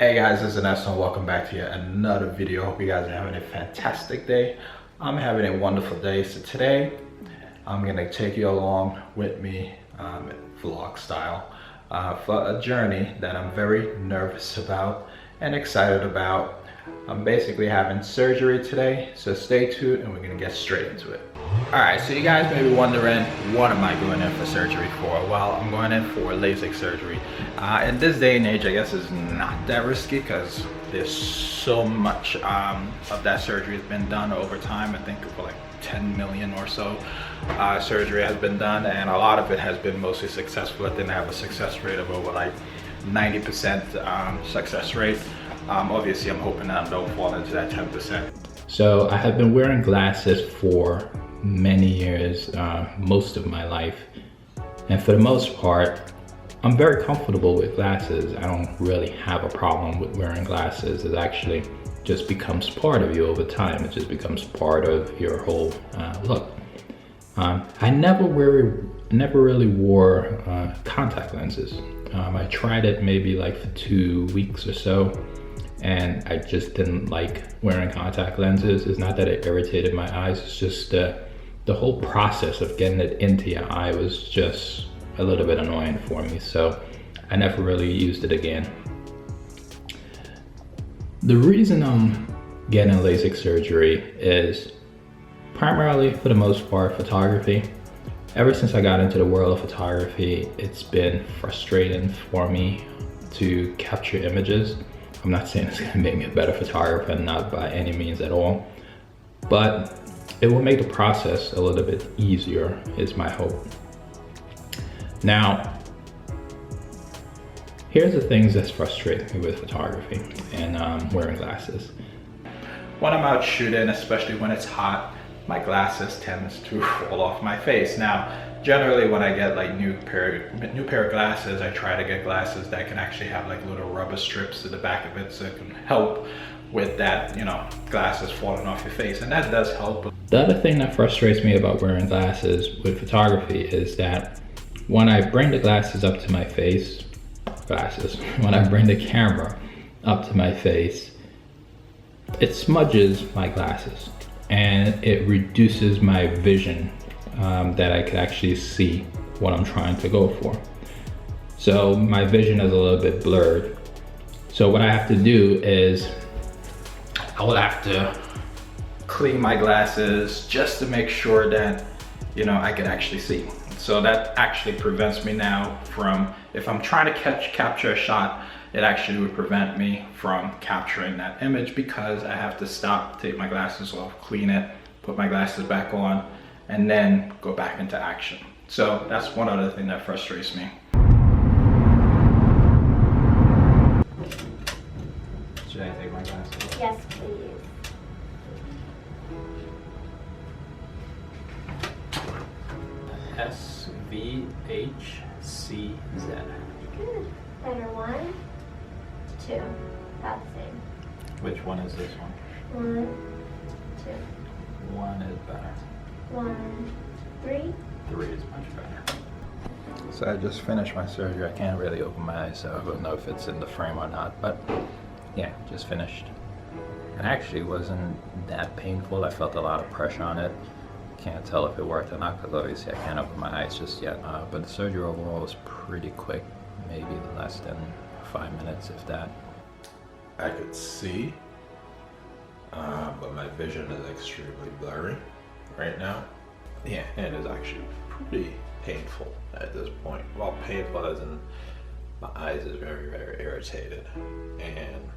Hey guys, this is Ernesto and welcome back to yet another video. Hope you guys are having a fantastic day. I'm having a wonderful day. So today, I'm gonna take you along with me, vlog style, for a journey that I'm very nervous about and excited about. I'm basically having surgery today, so stay tuned and we're gonna get straight into it. Alright, so you guys may be wondering, what am I going in for surgery for? Well, I'm going in for Lasik surgery. In this day and age, I guess it's not that risky because there's so much of that surgery has been done over time. I think for like 10 million or so surgery has been done, and a lot of it has been mostly successful. I think I have a success rate of over like 90% success rate. Obviously, I'm hoping that I don't fall into that 10%. So I have been wearing glasses for many years, most of my life, and for the most part I'm very comfortable with glasses. I don't really have a problem with wearing glasses. It actually just becomes part of you over time. It just becomes part of your whole look. I never really wore contact lenses. I tried it maybe like for 2 weeks or so, and I just didn't like wearing contact lenses. It's not that it irritated my eyes, it's just the whole process of getting it into your eye was just a little bit annoying for me, so I never really used it again. The reason I'm getting LASIK surgery is primarily, for the most part, photography. Ever since I got into the world of photography, it's been frustrating for me to capture images. I'm not saying it's gonna make me a better photographer, not by any means at all, but it will make the process a little bit easier, is my hope. Now, here's the things that's frustrating me with photography and wearing glasses. When I'm out shooting, especially when it's hot, my glasses tends to fall off my face. Now, generally when I get like new pair of glasses, I try to get glasses that can actually have like little rubber strips at the back of it, so it can help with that, you know, glasses falling off your face, and that does help. The other thing that frustrates me about wearing glasses with photography is that when I bring the glasses up to my face, when I bring the camera up to my face, it smudges my glasses and it reduces my vision, that I could actually see what I'm trying to go for. So my vision is a little bit blurred. So what I have to do is I will have to clean my glasses just to make sure that, you know, I can actually see. So that actually prevents me now from, if I'm trying to capture a shot, it actually would prevent me from capturing that image because I have to stop, take my glasses off, clean it, put my glasses back on, and then go back into action. So that's one other thing that frustrates me. Should I take my glasses off? Yes, please. SVHCZ. Good. Letter 1, 2. About the same. Which one is this one? 1, 2. One is better. 1, 3. 3 is much better. So I just finished my surgery. I can't really open my eyes, so I don't know if it's in the frame or not, but yeah, just finished. It actually wasn't that painful. I felt a lot of pressure on it. Can't tell if it worked or not because obviously I can't open my eyes just yet. But the surgery overall was pretty quick, maybe less than 5 minutes, if that. I could see, but my vision is extremely blurry right now. Yeah, and it is actually pretty painful at this point. Well, painful as in my eyes is very, very irritated, and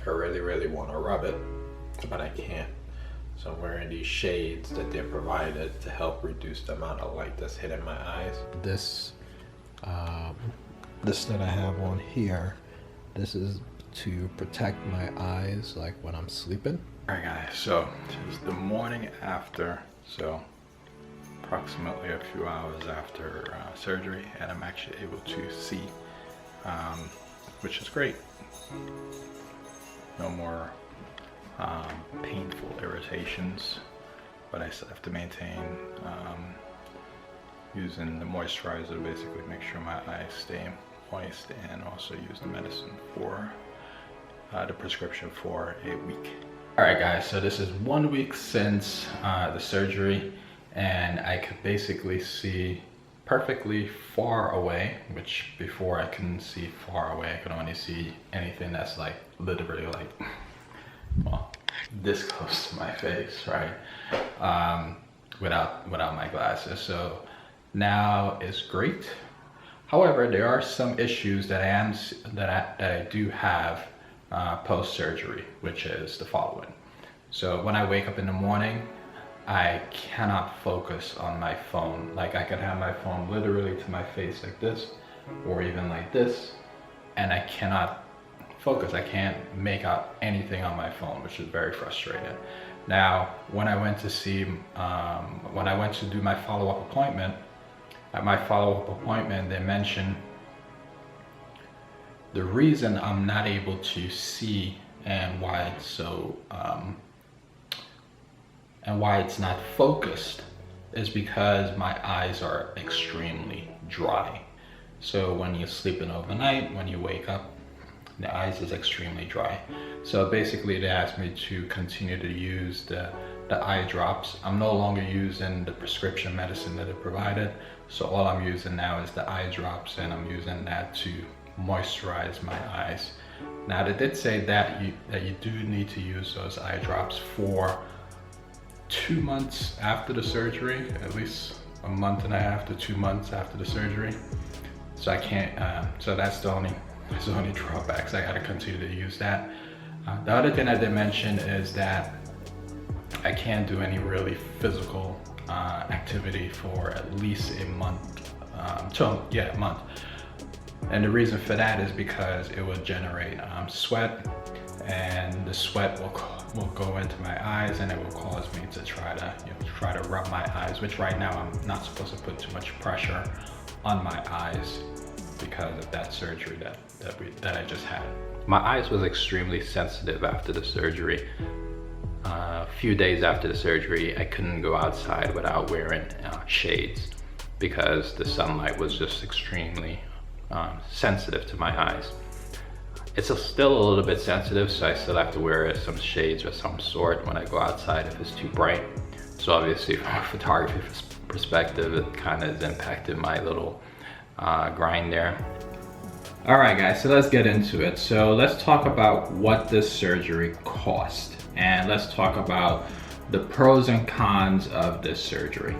I really want to rub it, but I can't. So I'm wearing these shades that they're provided to help reduce the amount of light that's hitting my eyes. This that I have on here, this is to protect my eyes like when I'm sleeping. All right guys, so it's the morning after, so approximately a few hours after surgery, and I'm actually able to see, which is great. No more painful irritations, but I still have to maintain using the moisturizer to basically make sure my eyes stay twice and also use the medicine for the prescription for a week. All right guys, so this is 1 week since the surgery, and I could basically see perfectly far away, which before I couldn't see far away. I could only see anything that's like literally like, well, this close to my face, right? Without my glasses. So now it's great. However, there are some issues that I do have post-surgery, which is the following. So when I wake up in the morning, I cannot focus on my phone. Like I could have my phone literally to my face like this, or even like this, and I cannot focus. I can't make out anything on my phone, which is very frustrating. Now, when I went to do my follow-up appointment, at my follow-up appointment, they mentioned the reason I'm not able to see and why it's so and why it's not focused is because my eyes are extremely dry. So when you're sleeping overnight, when you wake up, the eyes is extremely dry. So basically they asked me to continue to use the eye drops. I'm no longer using the prescription medicine that they provided. So all I'm using now is the eye drops, and I'm using that to moisturize my eyes. Now they did say that you do need to use those eye drops for 2 months after the surgery, at least a month and a half to 2 months after the surgery. So I can't, so that's the only drawbacks. I gotta continue to use that. The other thing I did mention is that I can't do any really physical activity for at least a month, a month. And the reason for that is because it will generate sweat, and the sweat will go into my eyes, and it will cause me to try to rub my eyes, which right now I'm not supposed to put too much pressure on my eyes because of that surgery that I just had. My eyes was extremely sensitive after the surgery. A few days after the surgery, I couldn't go outside without wearing shades because the sunlight was just extremely sensitive to my eyes. It's still a little bit sensitive, so I still have to wear some shades of some sort when I go outside if it's too bright. So obviously from a photography perspective, it kind of has impacted my little grind there. All right guys, so let's get into it. So let's talk about what this surgery cost, and let's talk about the pros and cons of this surgery.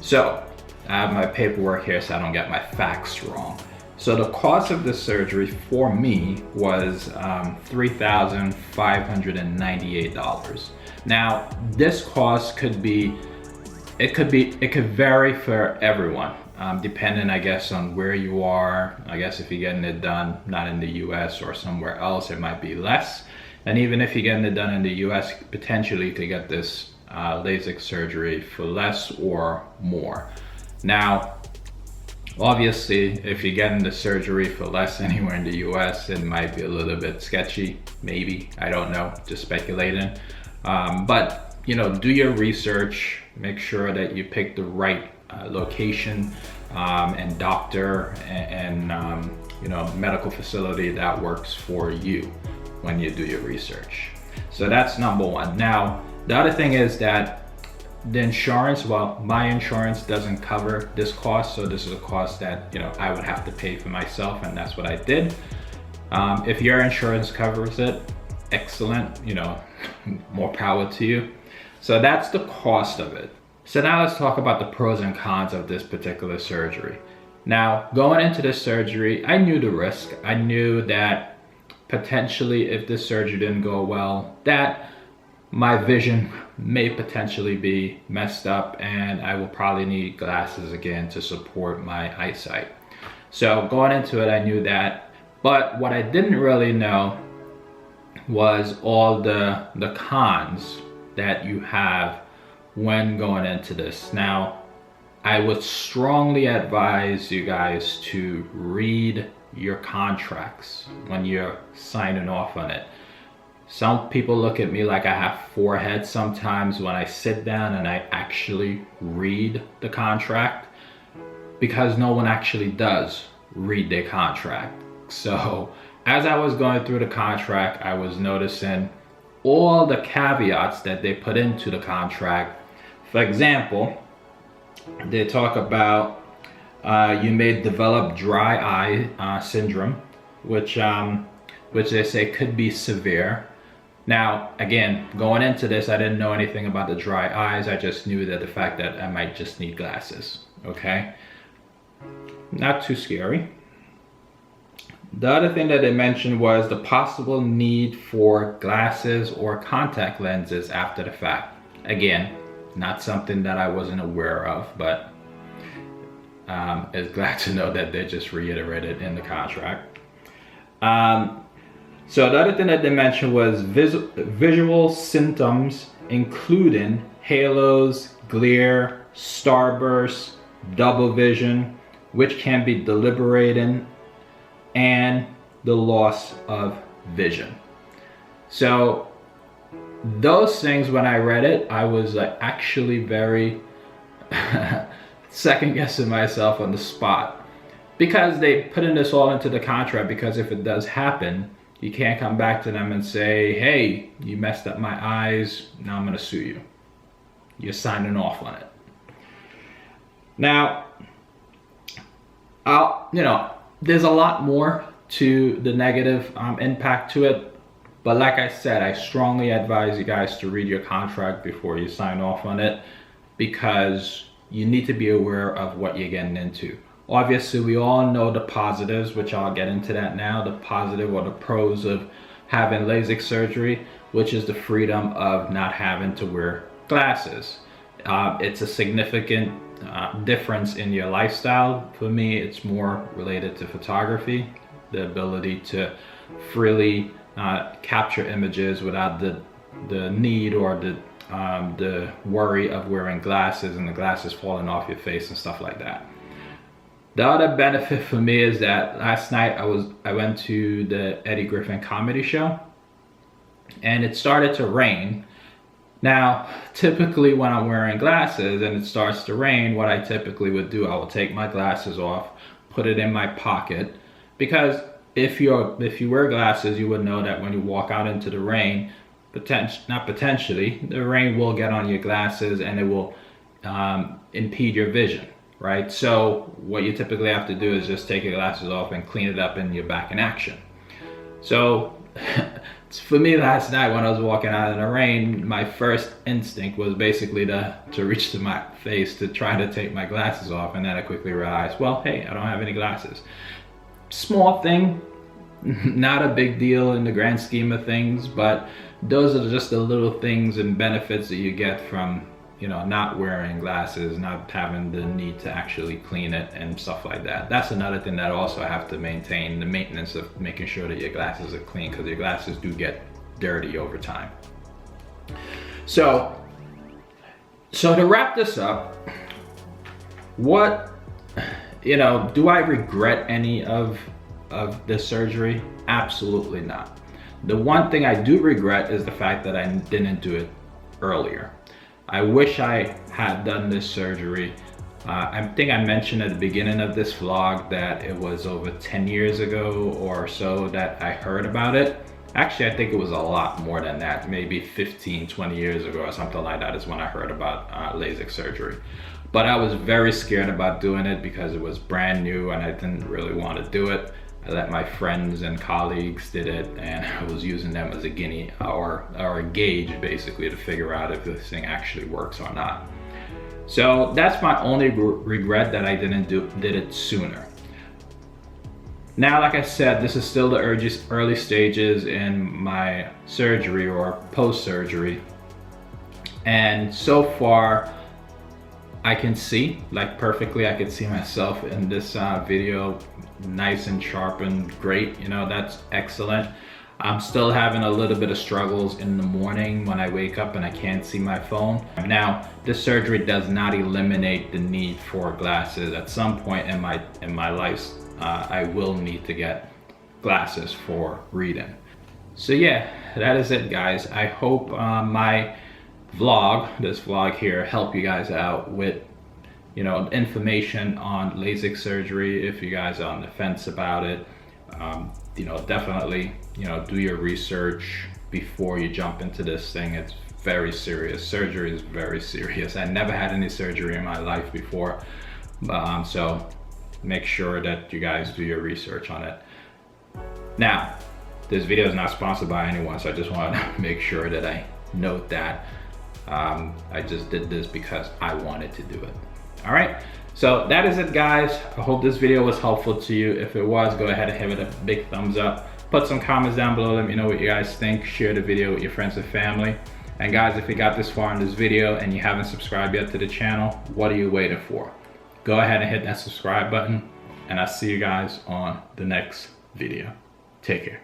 So I have my paperwork here so I don't get my facts wrong. So the cost of this surgery for me was $3,598. Now this cost could vary for everyone, depending, I guess, on where you are. I guess if you're getting it done not in the US or somewhere else, it might be less. And even if you're getting it done in the US, potentially you could get this LASIK surgery for less or more. Now, obviously, if you're getting the surgery for less anywhere in the US, it might be a little bit sketchy, maybe, I don't know, just speculating. But, you know, do your research, make sure that you pick the right location and doctor and you know, medical facility that works for you when you do your research. So that's number one. Now, the other thing is that the insurance, well, my insurance doesn't cover this cost, so this is a cost that, you know, I would have to pay for myself, and that's what I did. If your insurance covers it, excellent, you know, more power to you. So that's the cost of it. So now let's talk about the pros and cons of this particular surgery. Now, going into this surgery, I knew the risk. I knew that potentially if this surgery didn't go well, that my vision may potentially be messed up and I will probably need glasses again to support my eyesight. So going into it, I knew that. But what I didn't really know was all the cons that you have when going into this. Now, I would strongly advise you guys to read your contracts when you're signing off on it. Some people look at me like I have four heads sometimes when I sit down and I actually read the contract, because no one actually does read their contract. So as I was going through the contract, I was noticing all the caveats that they put into the contract. For example, they talk about you may develop dry eye syndrome, which they say could be severe. Now, again, going into this, I didn't know anything about the dry eyes. I just knew that the fact that I might just need glasses, okay? Not too scary. The other thing that they mentioned was the possible need for glasses or contact lenses after the fact. Again, not something that I wasn't aware of, but it's glad to know that they just reiterated in the contract. So the other thing that they mentioned was visual symptoms, including halos, glare, starburst, double vision, which can be deliberating, and the loss of vision. So those things, when I read it, I was actually very second guessing myself on the spot, because they put in this all into the contract, because if it does happen, you can't come back to them and say, hey, you messed up my eyes, now I'm gonna sue you. You're signing off on it. Now, there's a lot more to the negative impact to it, but like I said, I strongly advise you guys to read your contract before you sign off on it, because you need to be aware of what you're getting into. Obviously, we all know the positives, which I'll get into that now, the positive or the pros of having LASIK surgery, which is the freedom of not having to wear glasses. It's a significant difference in your lifestyle. For me, it's more related to photography, the ability to freely capture images without the need or the worry of wearing glasses and the glasses falling off your face and stuff like that. The other benefit for me is that last night I went to the Eddie Griffin comedy show, and it started to rain. Now, typically when I'm wearing glasses and it starts to rain, what I typically would do, I will take my glasses off, put it in my pocket, because if you wear glasses, you would know that when you walk out into the rain, the rain will get on your glasses and it will impede your vision. Right? So what you typically have to do is just take your glasses off and clean it up and you're back in action. So for me last night when I was walking out in the rain, my first instinct was basically to reach to my face to try to take my glasses off, and then I quickly realized, well, hey, I don't have any glasses. Small thing, not a big deal in the grand scheme of things, but those are just the little things and benefits that you get from not wearing glasses, not having the need to actually clean it and stuff like that. That's another thing that I also have to maintain, the maintenance of making sure that your glasses are clean, because your glasses do get dirty over time. So to wrap this up, do I regret any of this surgery? Absolutely not. The one thing I do regret is the fact that I didn't do it earlier. I wish I had done this surgery. I think I mentioned at the beginning of this vlog that it was over 10 years ago or so that I heard about it. Actually, I think it was a lot more than that. Maybe 15, 20 years ago or something like that is when I heard about LASIK surgery. But I was very scared about doing it because it was brand new and I didn't really want to do it. I let my friends and colleagues did it, and I was using them as a guinea or a gauge basically to figure out if this thing actually works or not. So that's my only regret, that I did it sooner. Now, like I said, this is still the early stages in my surgery or post-surgery, and so far I can see, like perfectly, I can see myself in this video, nice and sharp and great, that's excellent. I'm still having a little bit of struggles in the morning when I wake up and I can't see my phone. Now, this surgery does not eliminate the need for glasses. At some point in my life, I will need to get glasses for reading. So yeah, that is it, guys. I hope this vlog here, help you guys out with you know, information on LASIK surgery if you guys are on the fence about it. You know, definitely, you know, do your research before you jump into this thing. It's very serious. Surgery is very serious. I never had any surgery in my life before. So make sure that you guys do your research on it. Now, this video is not sponsored by anyone, so I just want to make sure that I note that. I just did this because I wanted to do it. All right, so that is it, guys. I hope this video was helpful to you. If it was, go ahead and give it a big thumbs up. Put some comments down below. Let me know what you guys think. Share the video with your friends and family. And guys, if you got this far in this video and you haven't subscribed yet to the channel, what are you waiting for? Go ahead and hit that subscribe button, and I'll see you guys on the next video. Take care.